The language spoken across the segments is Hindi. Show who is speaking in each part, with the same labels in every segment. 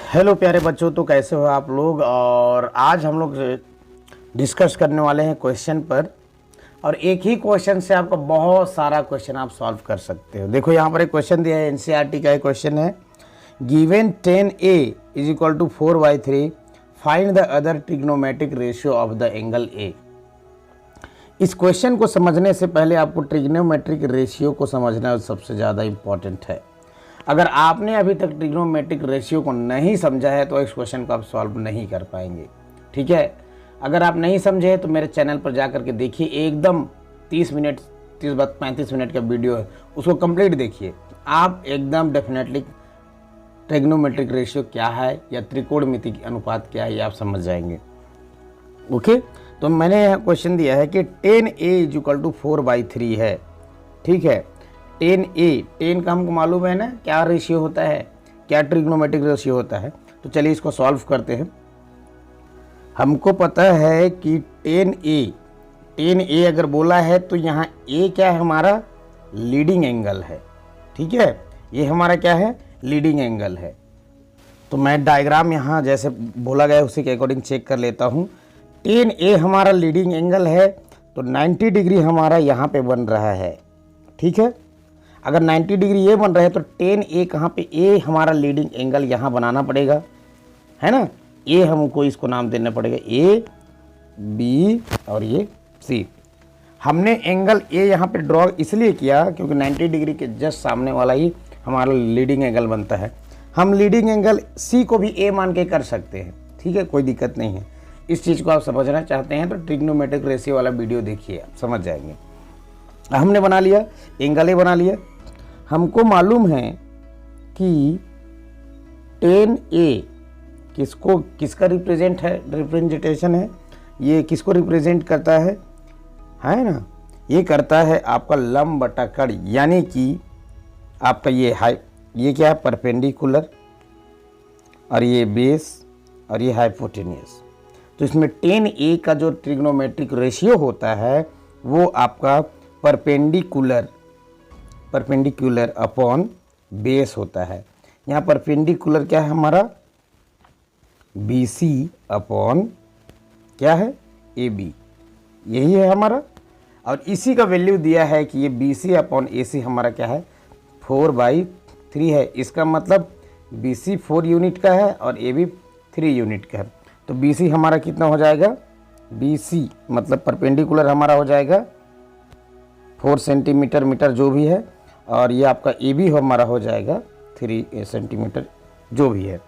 Speaker 1: हेलो प्यारे बच्चों, तो कैसे हो आप लोग। और आज हम लोग डिस्कस करने वाले हैं क्वेश्चन पर। और एक ही क्वेश्चन से आपका बहुत सारा क्वेश्चन आप सॉल्व कर सकते हो। देखो यहाँ पर एक क्वेश्चन दिया है, एनसीईआरटी का एक क्वेश्चन है। Given 10a is equal to 4/3, find the other trigonometric ratio of the angle A. इस क्वेश्चन को समझने से पहले आपको ट्रिग्नोमेट्रिक रेशियो को समझना सबसे ज़्यादा इम्पॉर्टेंट है। अगर आपने अभी तक ट्रिग्नोमेट्रिक रेशियो को नहीं समझा है तो इस क्वेश्चन को आप सॉल्व नहीं कर पाएंगे। ठीक है, अगर आप नहीं समझे तो मेरे चैनल पर जाकर के देखिए, एकदम 35 मिनट का वीडियो है, उसको कंप्लीट देखिए। आप एकदम डेफिनेटली ट्रिग्नोमेट्रिक रेशियो क्या है या त्रिकोणमिति अनुपात क्या है ये आप समझ जाएंगे। ओके, तो मैंने यहाँ क्वेश्चन दिया है कि 10a इज इक्वल टू 4/3 है। ठीक है, 10 का हमको मालूम है ना क्या रेशियो होता है, क्या ट्रिग्नोमेट्रिक रेशियो होता है। तो चलिए इसको सॉल्व करते हैं। हमको पता है कि 10a अगर बोला है तो यहाँ a क्या है, हमारा लीडिंग एंगल है। ठीक है, ये हमारा क्या है, लीडिंग एंगल है। तो मैं डायग्राम यहाँ जैसे बोला गया उसी के अकॉर्डिंग चेक कर लेता हूँ। 10a हमारा लीडिंग एंगल है तो 90 डिग्री हमारा यहाँ पे बन रहा है। ठीक है, अगर 90 डिग्री ये बन रहा है तो 10a कहाँ पे, a हमारा लीडिंग एंगल यहाँ बनाना पड़ेगा, है ना। a हमको इसको नाम देना पड़ेगा, a b और ये c। हमने एंगल a यहाँ पे ड्रॉ इसलिए किया क्योंकि 90 डिग्री के जस्ट सामने वाला ही हमारा लीडिंग एंगल बनता है। हम लीडिंग एंगल c को भी a मान के कर सकते हैं। ठीक है, कोई दिक्कत नहीं है। इस चीज़ को आप समझना चाहते हैं तो ट्रिग्नोमेट्रिक रेशियो वाला वीडियो देखिए, आप समझ जाएंगे। हमने बना लिया, एंगल ए बना लिया। हमको मालूम है कि 10a किसका रिप्रेजेंटेशन है, ये किसको रिप्रेजेंट करता है ना, ये करता है आपका लंब बटा कड़, यानी कि आपका ये क्या है, परपेंडिकुलर, और ये बेस, और ये हाइपोटेन्यूस। तो इसमें 10a का जो ट्रिग्नोमेट्रिक रेशियो होता है वो आपका परपेंडिकुलर अपॉन बेस होता है। यहाँ परपेंडिकुलर क्या है हमारा, BC अपॉन क्या है, AB, यही है हमारा। और इसी का वैल्यू दिया है कि ये BC अपॉन AC हमारा क्या है, 4/3 है। इसका मतलब BC 4 यूनिट का है और AB 3 यूनिट का है। तो BC हमारा कितना हो जाएगा, BC मतलब परपेंडिकुलर हमारा हो जाएगा 4 सेंटीमीटर मीटर जो भी है, और ये आपका AB हमारा हो जाएगा 3 सेंटीमीटर जो भी है।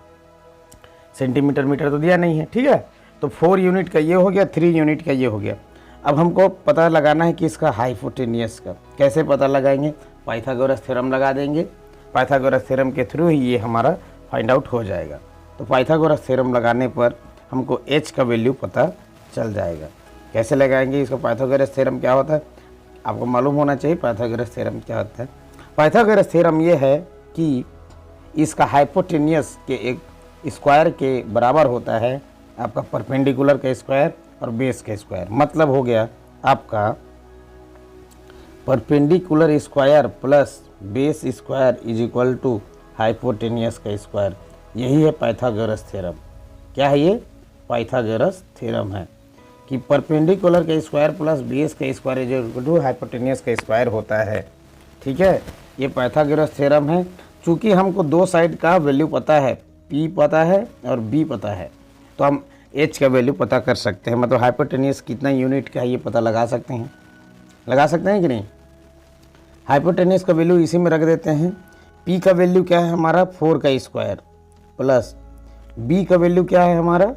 Speaker 1: सेंटीमीटर मीटर तो दिया नहीं है। ठीक है, तो 4 यूनिट का ये हो गया, 3 यूनिट का ये हो गया। अब हमको पता लगाना है कि इसका हाइपोटेन्यूस का। कैसे पता लगाएंगे, पाइथागोरस थ्योरम लगा देंगे। पाइथागोरस थ्योरम के थ्रू ही ये हमारा फाइंड आउट हो जाएगा। तो पाइथागोरस थ्योरम लगाने पर हमको h का वैल्यू पता चल जाएगा। कैसे लगाएंगे इसका, पाइथागोरस थ्योरम क्या होता है आपको मालूम होना चाहिए। पाइथागोरस थ्योरम क्या होता है, पाइथागोरस थ्योरम ये है कि इसका हाइपोटेन्यूस के एक स्क्वायर के बराबर होता है आपका परपेंडिकुलर का स्क्वायर और बेस का स्क्वायर। मतलब हो गया आपका perpendicular square plus base square is equal to hypotenuse का स्क्वायर। यही है पाइथागोरस थ्योरम। क्या है ये, पाइथागोरस थ्योरम है कि परपेंडिकुलर का स्क्वायर प्लस बेस का square is equal to hypotenuse का स्क्वायर होता है। ठीक है, ये पाइथागोरस थ्योरम है। चूँकि हमको दो साइड का वैल्यू पता है, P पता है और B पता है, तो हम H का वैल्यू पता कर सकते हैं। मतलब हाइपोटेन्यूस कितना यूनिट का है ये पता लगा सकते हैं कि नहीं। हाइपोटेन्यूस का वैल्यू इसी में रख देते हैं। P का वैल्यू क्या है हमारा, 4 का स्क्वायर, प्लस B का वैल्यू क्या है हमारा,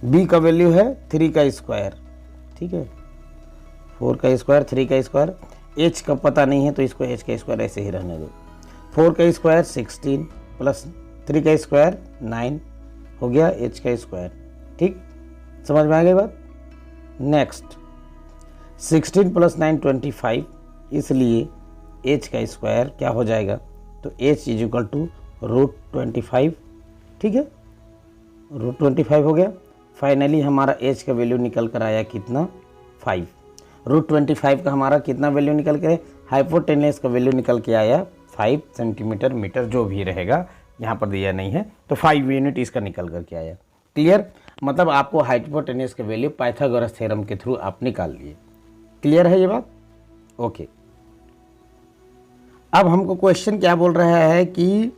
Speaker 1: B का वैल्यू है 3 का स्क्वायर। ठीक है, 4 का स्क्वायर 3 का स्क्वायर। H का पता नहीं है तो इसको H का स्क्वायर ऐसे ही रहने दो। 4 का स्क्वायर 16 प्लस 3 का स्क्वायर 9 हो गया H का स्क्वायर। ठीक, समझ में आ गई बात। नेक्स्ट 16 प्लस 9 25, इसलिए H का स्क्वायर क्या हो जाएगा, तो H इज इक्वल टू √25। ठीक है, √25 हो गया। फाइनली हमारा H का वैल्यू निकल कर आया कितना, 5। √25 का हमारा कितना वैल्यू निकल के, हाइपोटेन्यूस का वैल्यू निकल के आया 5 सेंटीमीटर मीटर जो भी रहेगा यहाँ पर दिया नहीं है, तो 5 यूनिट इसका निकल करके आया। क्लियर, मतलब आपको हाइपोटेन्यूज के वैल्यू पाइथागोरस थ्योरम के थ्रू आप निकाल लिए। क्लियर है ये बात? ओके। अब हमको क्वेश्चन क्या बोल रहा है कि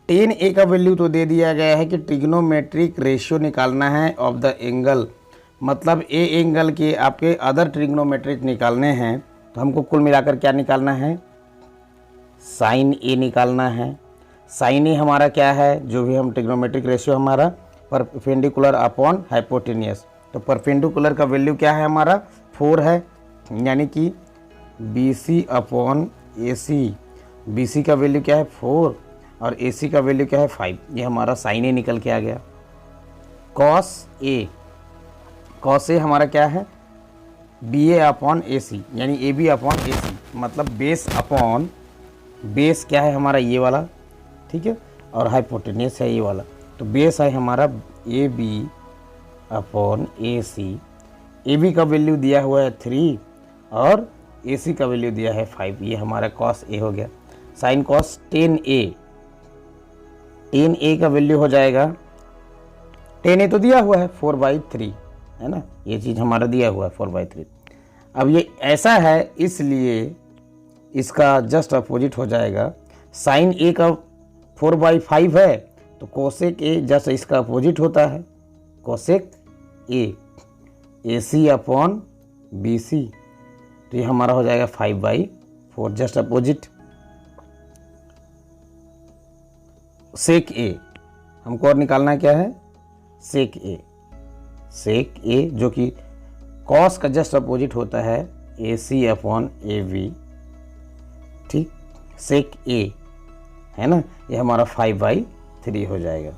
Speaker 1: 10a का वैल्यू तो दे दिया गया है कि ट्रिग्नोमेट्रिक रेशियो निकालना है ऑफ द एंगल, मतलब ए एंगल के आपके अदर ट्रिग्नोमेट्रिक निकालने हैं, तो हमको कुल मिलाकर क्या निकालना है, साइन ए निकालना है। साइन ए हमारा क्या है, जो भी हम ट्रिग्नोमेट्रिक रेशियो हमारा परपेंडिकुलर अपॉन हाइपोटेनियस, तो परपेंडिकुलर का वैल्यू क्या है हमारा 4 है, यानी कि BC अपॉन AC, BC का वैल्यू क्या है 4 और AC का वैल्यू क्या है 5, ये हमारा साइन ए निकल के आ गया। कॉस ए हमारा क्या है BA अपॉन AC, यानी AB अपॉन AC, मतलब बेस अपॉन बेस क्या है हमारा ये वाला, ठीक है, और हाइपोटेनियस है ये वाला, तो बेस है हमारा AB अपॉन AC। AB का वैल्यू दिया हुआ है 3 और AC का वैल्यू दिया है 5, ये हमारा कॉस ए हो गया। साइन कॉस 10A, 10A का वैल्यू हो जाएगा, 10A तो दिया हुआ है 4/3 है ना, ये चीज़ हमारा दिया हुआ है 4/3। अब ये ऐसा है इसलिए इसका जस्ट अपोजिट हो जाएगा, साइन ए का 4/5 है तो कोसेक ए जस्ट इसका अपोजिट होता है, कोसेक ए, AC अपॉन BC, तो ये हमारा हो जाएगा 5/4, जस्ट अपोजिट। सेक ए हमको और निकालना क्या है, सेक ए जो कि कॉस का जस्ट अपोजिट होता है AC अपॉन AB, ठीक, सेक ए है ना, ये हमारा 5/3 हो जाएगा।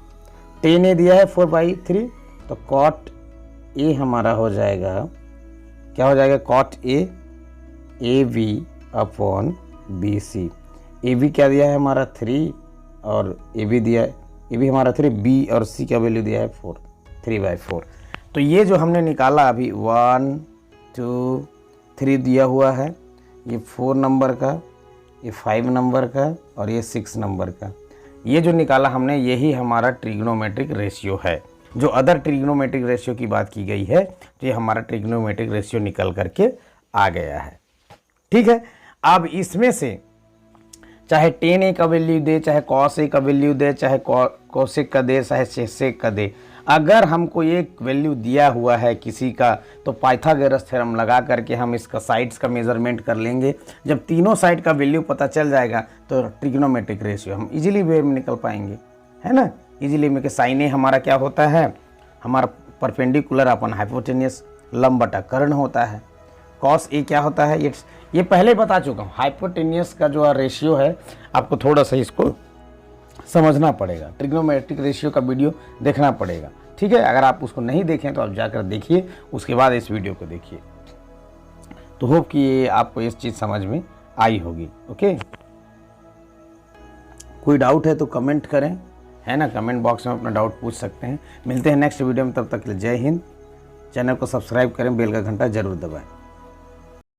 Speaker 1: 10A दिया है 4/3, तो कॉट ए हमारा हो जाएगा, क्या हो जाएगा, cot A AB upon BC। AB क्या दिया है हमारा 3 और AB दिया है, AB हमारा 3, B और C का वैल्यू दिया है 4, 3/4। तो ये जो हमने निकाला अभी 1 2 3 दिया हुआ है, ये 4 नंबर का, ये 5 नंबर का और ये 6 नंबर का, ये जो निकाला हमने यही हमारा ट्रिग्नोमेट्रिक रेशियो है। जो अदर ट्रिग्नोमेट्रिक रेशियो की बात की गई है, तो ये हमारा ट्रिग्नोमेट्रिक रेशियो निकल करके आ गया है। ठीक है, अब इसमें से चाहे 10A का वैल्यू दे, चाहे cos A का वैल्यू दे, चाहे कोसेक का दे, चाहे सेक का दे, अगर हमको एक वैल्यू दिया हुआ है किसी का, तो पाइथागोरस थ्योरम लगा करके हम इसका साइड्स का मेजरमेंट कर लेंगे। जब तीनों साइड का वैल्यू पता चल जाएगा तो ट्रिग्नोमेट्रिक रेशियो हम इजीली वे में निकल पाएंगे, है ना, इजीली में। कि साइन ए हमारा क्या होता है, हमारा परपेंडिकुलर अपन हाइपोटेनियस, लंब बटा कर्ण होता है। कॉस ए क्या होता है, ये पहले बता चुका हूँ। हाइपोटेनियस का जो रेशियो है आपको थोड़ा सा इसको समझना पड़ेगा, ट्रिग्नोमेट्रिक रेशियो का वीडियो देखना पड़ेगा, ठीक है। अगर आप उसको नहीं देखें तो आप जाकर देखिए, उसके बाद इस वीडियो को देखिए। तो होप कि ये आपको इस चीज़ समझ में आई होगी। ओके, कोई डाउट है तो कमेंट करें, है ना, कमेंट बॉक्स में अपना डाउट पूछ सकते हैं। मिलते हैं नेक्स्ट वीडियो में, तब तक के लिए जय हिंद। चैनल को सब्सक्राइब करें, बेल का घंटा जरूर दबाएं।